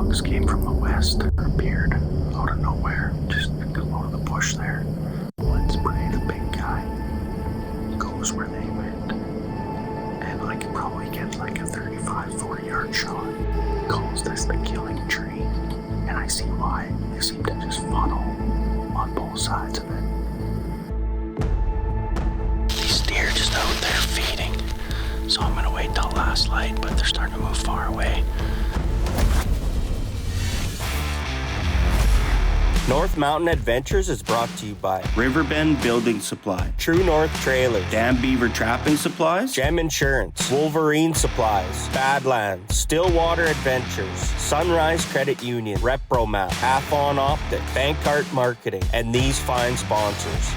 bucks came from the west, appeared out of nowhere, just out of the bush there. One spray, the big guy goes where they went, and I could probably get like a 35, 40 yard shot. Calls this the killing tree, and I see why. They seem to just funnel on both sides of it. These deer just out there feeding, so I'm gonna wait till last light, but they're starting to move far away. North Mountain Adventures is brought to you by Riverbend Building Supply, True North Trailers, Dam Beaver Trapping Supplies, Gem Insurance, Wolverine Supplies, Badlands, Stillwater Adventures, Sunrise Credit Union, Repromap, Athon Optics, Bankart Marketing, and these fine sponsors.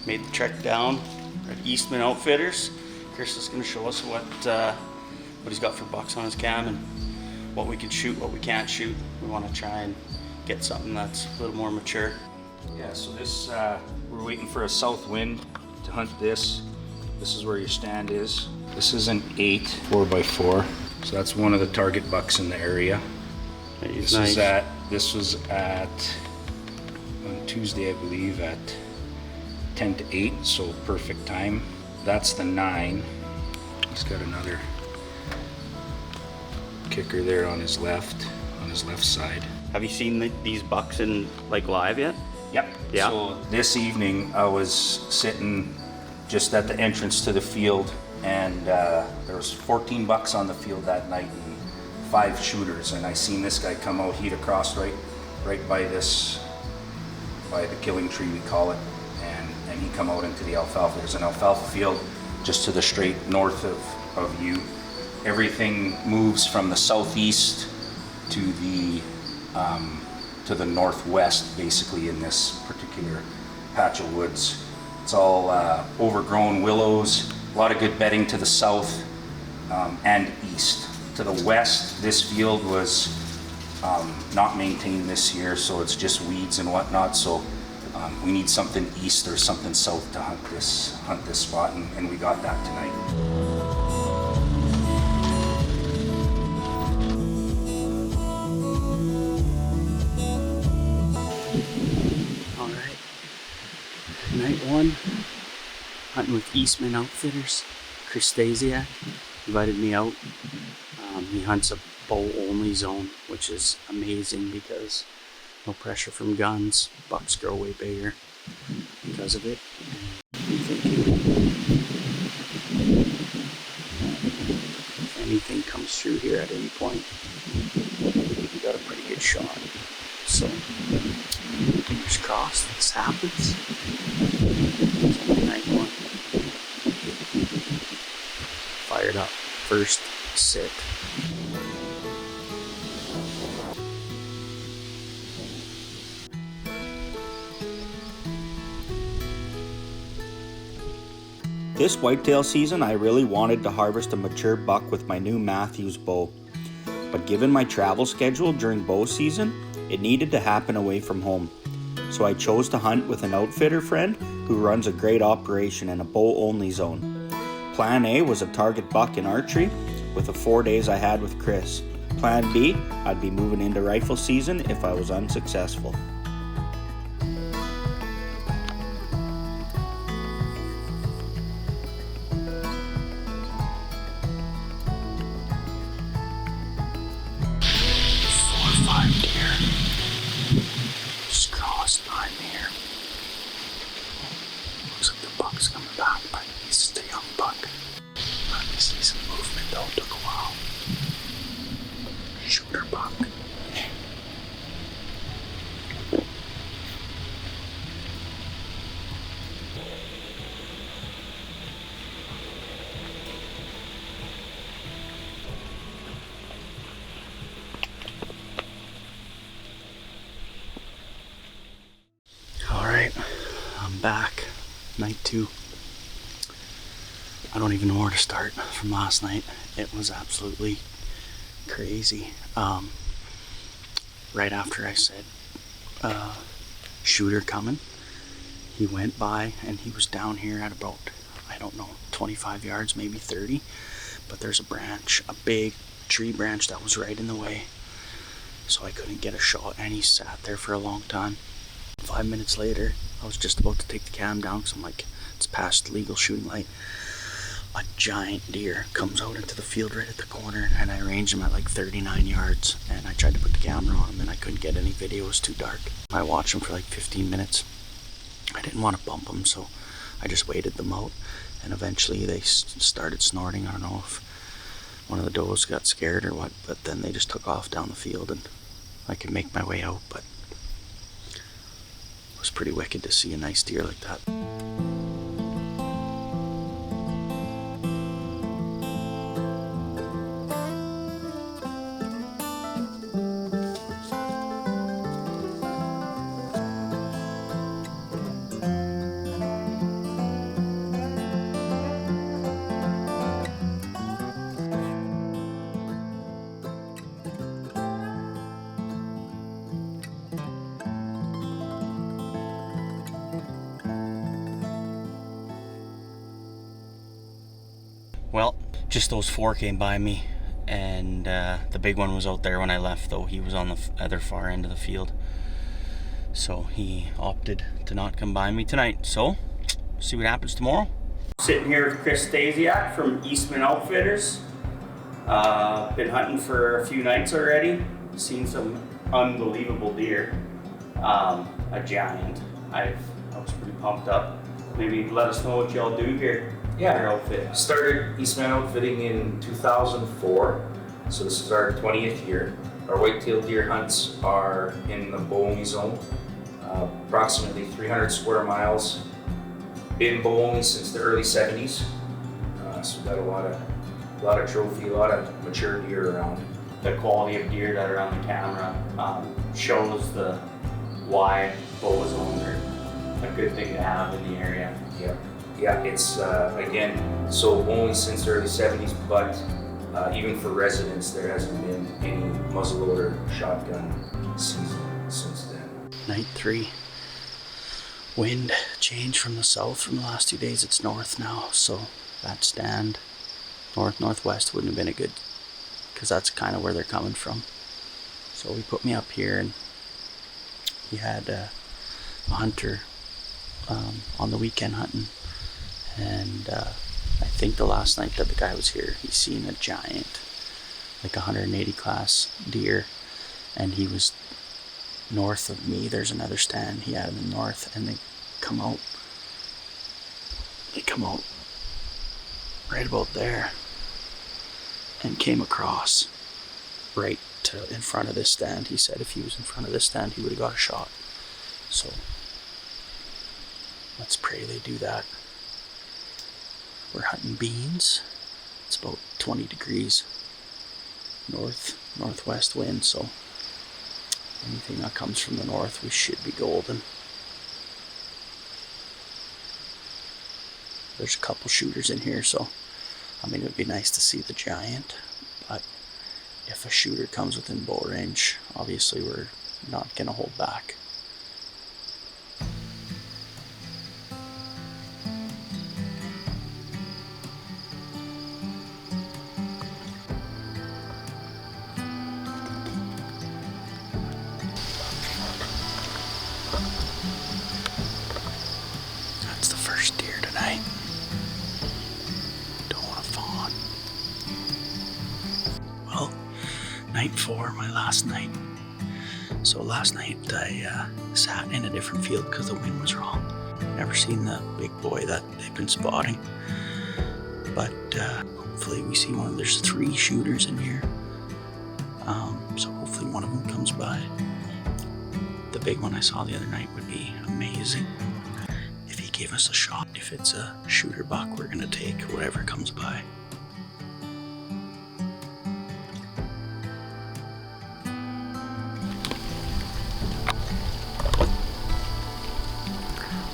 Made the trek down at Eastman Outfitters. Chris is going to show us what he's got for bucks on his cam and what we can shoot, what we can't shoot. We want to try and get something that's a little more mature. Yeah, so this, we're waiting for a south wind to hunt this. This is where your stand is. This is an 8 4x4. So that's one of the target bucks in the area. This was at on Tuesday, I believe, at 10 to 8, so perfect time. That's the 9. He's got another kicker there on his left side. Have you seen these bucks in like live yet? Yep. Yeah. So this evening I was sitting just at the entrance to the field, and there was 14 bucks on the field that night and 5 shooters, and I seen this guy come out. He'd across right by the killing tree, we call it. And he come out into the alfalfa. There's an alfalfa field just to the straight north of you. Everything moves from the southeast to the northwest, basically, in this particular patch of woods. It's all overgrown willows, a lot of good bedding to the south and east. To the west, this field was not maintained this year, so it's just weeds and whatnot. So we need something east or something south to hunt this spot, and we got that tonight. All right, night 1, hunting with Eastman Outfitters. Chris Stasiak invited me out. He hunts a bow-only zone, which is amazing because no pressure from guns. Bucks grow way bigger because of it. I'm thinking if anything comes through here at any point, we got a pretty good shot. So, fingers crossed this happens. It's only night 1. Fired up. First sit. This whitetail season, I really wanted to harvest a mature buck with my new Matthews bow. But given my travel schedule during bow season, it needed to happen away from home. So I chose to hunt with an outfitter friend who runs a great operation in a bow-only zone. Plan A was a target buck in archery with the 4 days I had with Chris. Plan B, I'd be moving into rifle season if I was unsuccessful. I'm back, night 2. I don't even know where to start from last night. It was absolutely crazy. Right after I said, shooter coming, he went by and he was down here at about, I don't know, 25 yards, maybe 30. But there's a branch, a big tree branch that was right in the way. So I couldn't get a shot, and he sat there for a long time. 5 minutes later, I was just about to take the cam down because I'm like, it's past legal shooting light. A giant deer comes out into the field right at the corner, and I ranged him at like 39 yards, and I tried to put the camera on him and I couldn't get any video, it was too dark. I watched him for like 15 minutes. I didn't want to bump him, so I just waited them out, and eventually they started snorting. I don't know if one of the does got scared or what, but then they just took off down the field and I could make my way out. But it was pretty wicked to see a nice deer like that. Well, just those 4 came by me, and the big one was out there when I left, though. He was on the other far end of the field, so he opted to not come by me tonight. So, see what happens tomorrow. Sitting here with Chris Stasiak from Eastman Outfitters. Been hunting for a few nights already. Seen some unbelievable deer. A giant. I was pretty pumped up. Maybe let us know what y'all do here. Yeah, Your outfit. started Eastman Outfitting in 2004, so this is our 20th year. Our whitetail deer hunts are in the Bow-only zone, approximately 300 square miles. Been Bow-only since the early 70s, so we've got a lot of trophy, a lot of mature deer around. The quality of deer that are on the camera shows the why bow zones are a good thing to have in the area. Yeah, it's again, so only since the early 70s, but even for residents, there hasn't been any muzzleloader shotgun season since then. Night 3. Wind changed from the south from the last 2 days. It's north now, so that stand northwest wouldn't have been a good, because that's kind of where they're coming from. So he put me up here, and he had a hunter on the weekend hunting, and I think the last night that the guy was here, he seen a giant, like 180 class deer, and he was north of me. There's another stand, he had him in north, and they come out right about there and came across right to in front of this stand. He said if he was in front of this stand, he would have got a shot. So let's pray they do that. We're hunting beans. It's about 20 degrees northwest wind, so anything that comes from the north, we should be golden. There's a couple shooters in here, so I mean, it would be nice to see the giant, but if a shooter comes within bow range, obviously we're not going to hold back. That's the first deer tonight. Don't want to fawn. Well, night 4, my last night. So last night I sat in a different field because the wind was wrong. Never seen the big boy that they've been spotting. But hopefully we see one. There's 3 shooters in here. So hopefully one of them comes by. The big one I saw the other night would be amazing. If he gave us a shot, if it's a shooter buck, we're gonna take whatever comes by.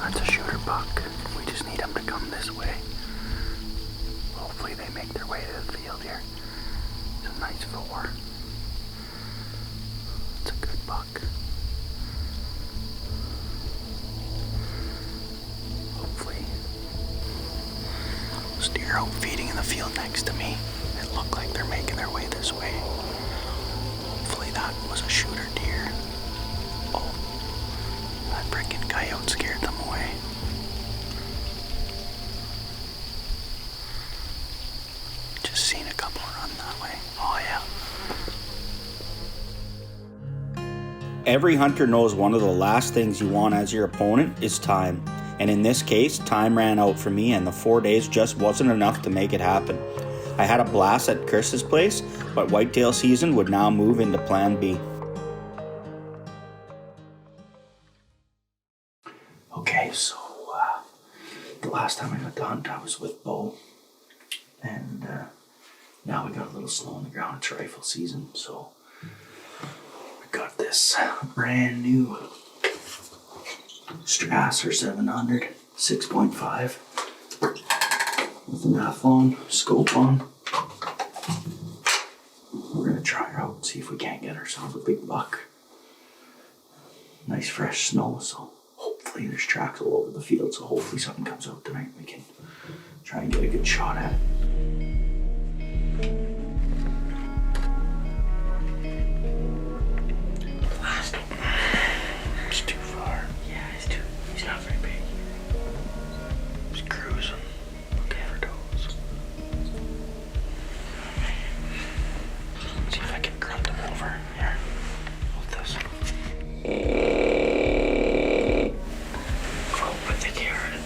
That's a shooter buck. We just need them to come this way. Hopefully they make their way to the field here. It's a nice 4. It's a good buck. Hopefully. Those deer out feeding in the field next to me. It looked like they're making their way this way. Hopefully that was a shooter deer. Oh, that frickin' coyote scared them away. Just seen a couple run that way. Oh yeah. Every hunter knows one of the last things you want as your opponent is time. And in this case, time ran out for me and the 4 days just wasn't enough to make it happen. I had a blast at Chris's place, but whitetail season would now move into Plan B. Okay, so the last time I got to hunt, I was with Bo, and now we got a little snow on the ground. It's rifle season, so I got this brand new Strasser 700 6.5 with an Athlon scope on. We're gonna try her out and see if we can't get ourselves a big buck. Nice fresh snow, so hopefully there's tracks all over the field, so hopefully something comes out tonight. We can try and get a good shot at it. It's too far. Yeah, he's not very big. He's cruising. Looking for toes. See if I can grunt him over. Here. Hold this. Grope with the carrot.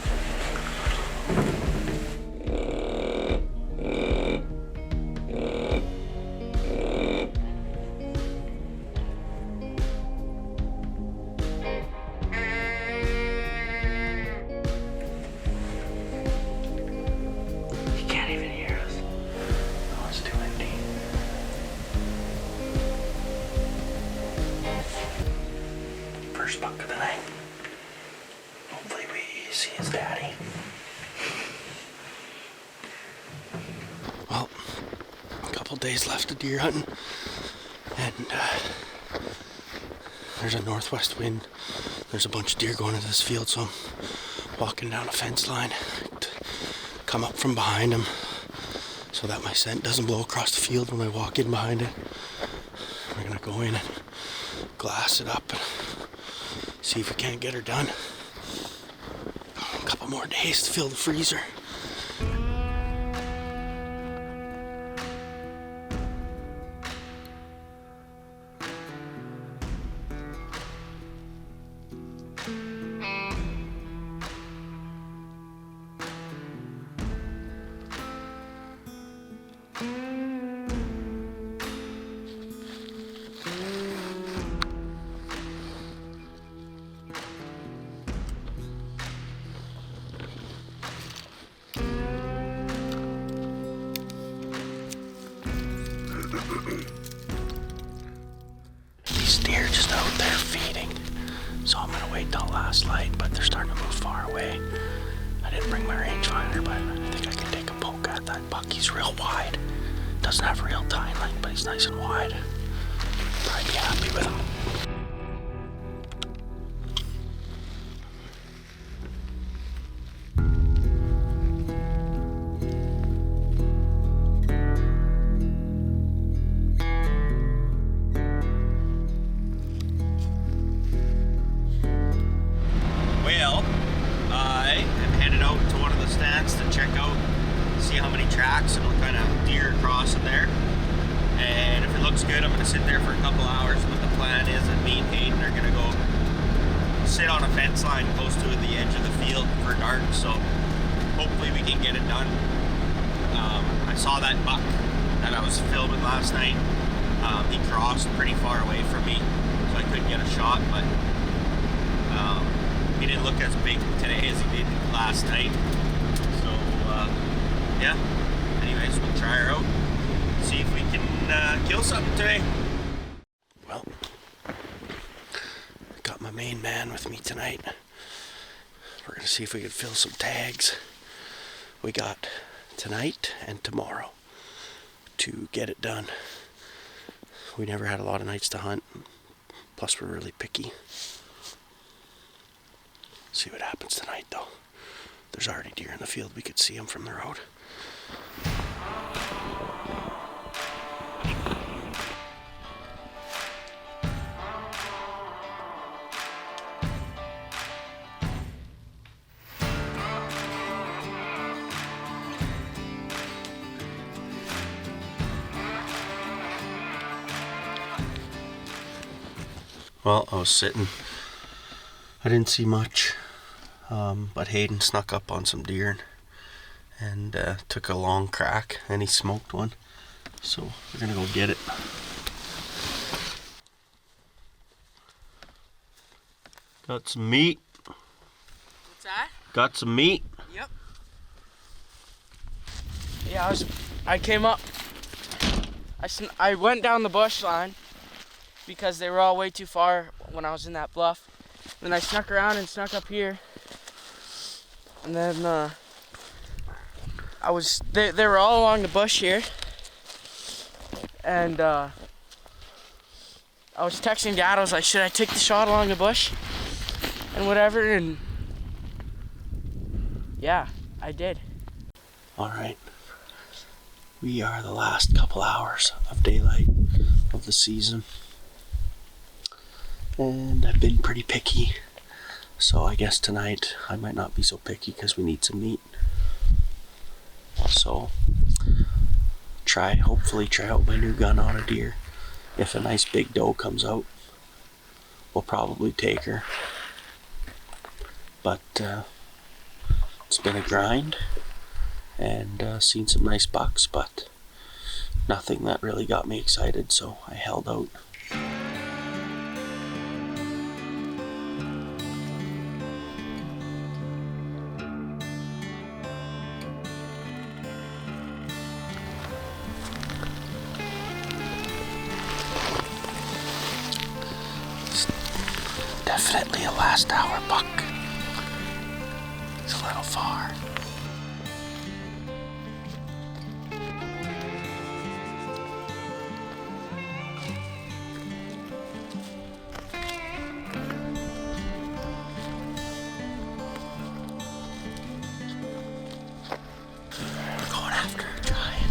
He can't even hear us. Oh, it's too windy. First buck of the night. Hopefully we see his daddy. Well, a couple days left of deer hunting, and there's a northwest wind. There's a bunch of deer going into this field, so I'm walking down a fence line to come up from behind them so that my scent doesn't blow across the field when I walk in behind it. We're gonna go in and glass it up and see if we can't get her done. A couple more days to fill the freezer. These deer just out there feeding, so I'm gonna wait till last light, but they're starting to move far away. I didn't bring my rangefinder, but I think I can take a poke at that buck. He's real wide. Doesn't have real tine length, but he's nice and wide. Probably be happy with him. Well, I am headed out to one of the stands to check out, see how many tracks and what kind of deer are crossing there. And if it looks good, I'm going to sit there for a couple hours. But the plan is that me and Hayden are going to go sit on a fence line close to the edge of the field for dark. So hopefully we can get it done. I saw that buck that I was filming last night. He crossed pretty far away from me, so I couldn't get a shot. But he didn't look as big today as he did last night. So yeah. Anyways, we'll try her out. See if we can kill something today. Well, got my main man with me tonight. We're gonna see if we can fill some tags. We got tonight and tomorrow to get it done. We never had a lot of nights to hunt. Plus we're really picky. See what happens tonight though. There's already deer in the field. We could see them from the road. Well, I was sitting. I didn't see much, but Hayden snuck up on some deer and took a long crack, and he smoked one. So we're gonna go get it. Got some meat. What's that? Got some meat. Yep. Yeah, I came up. I went down the bush line because they were all way too far when I was in that bluff. Then I snuck around and snuck up here. And then they were all along the bush here. And I was texting Dad. I was like, should I take the shot along the bush? And whatever, and yeah, I did. Alright. We are the last couple hours of daylight of the season. And I've been pretty picky. So I guess tonight I might not be so picky because we need some meat. So hopefully try out my new gun on a deer. If a nice big doe comes out, we'll probably take her. But it's been a grind and seen some nice bucks, but nothing that really got me excited, so I held out. Definitely a last hour buck. It's a little far. We're going after a giant.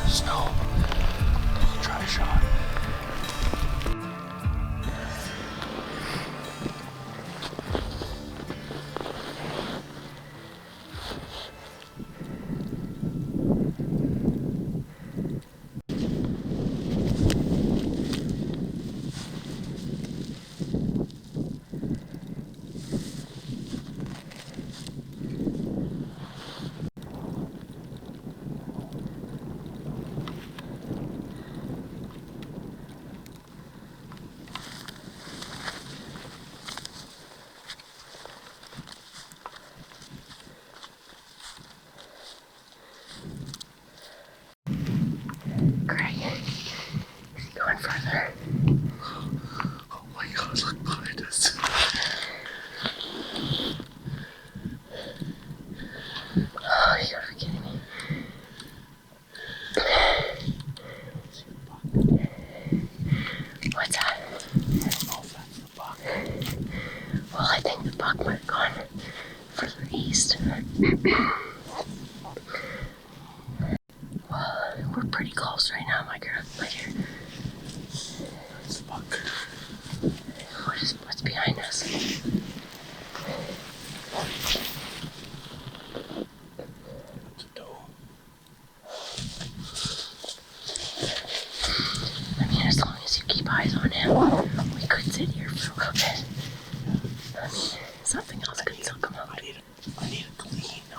Snow. I'll try a shot. Greg, is he going further? Oh my god, look behind us. Oh, you gotta be kidding me. What's that? I don't know if that's the buck. Well, I think the buck might have gone further east. We're pretty close right now, my girl. Right here. That's the buck. What's behind us? It's a doe. I mean, as long as you keep eyes on him, we could sit here for a little bit. I mean, something else could still come up. I need a clean, no.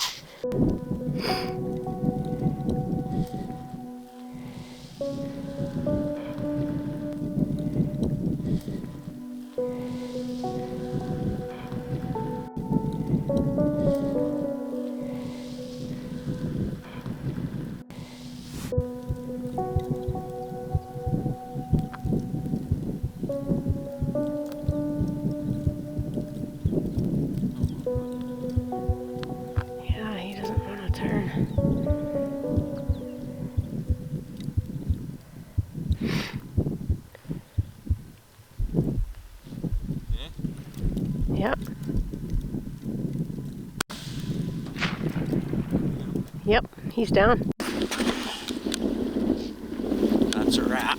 Yeah, he doesn't want to turn. Yep. Yep, he's down. That's a wrap.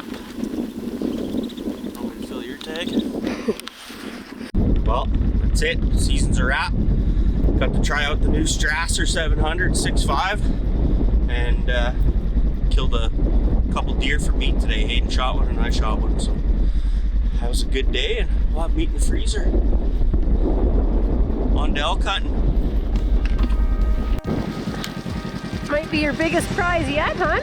Want me to fill your tag? Well, that's it. Season's a wrap. Got to try out the new Strasser 700 6.5 and killed a couple deer for meat today. Hayden shot one and I shot one, so that was a good day, and we'll have meat in the freezer. On to elk hunting. Might be your biggest prize yet, huh?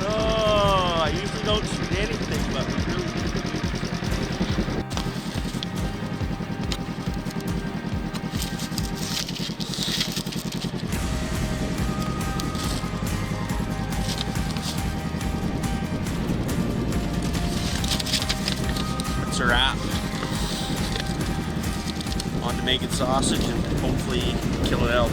Oh, I usually don't shoot anything, but we really That's a wrap. On to making sausage and hopefully kill an elk.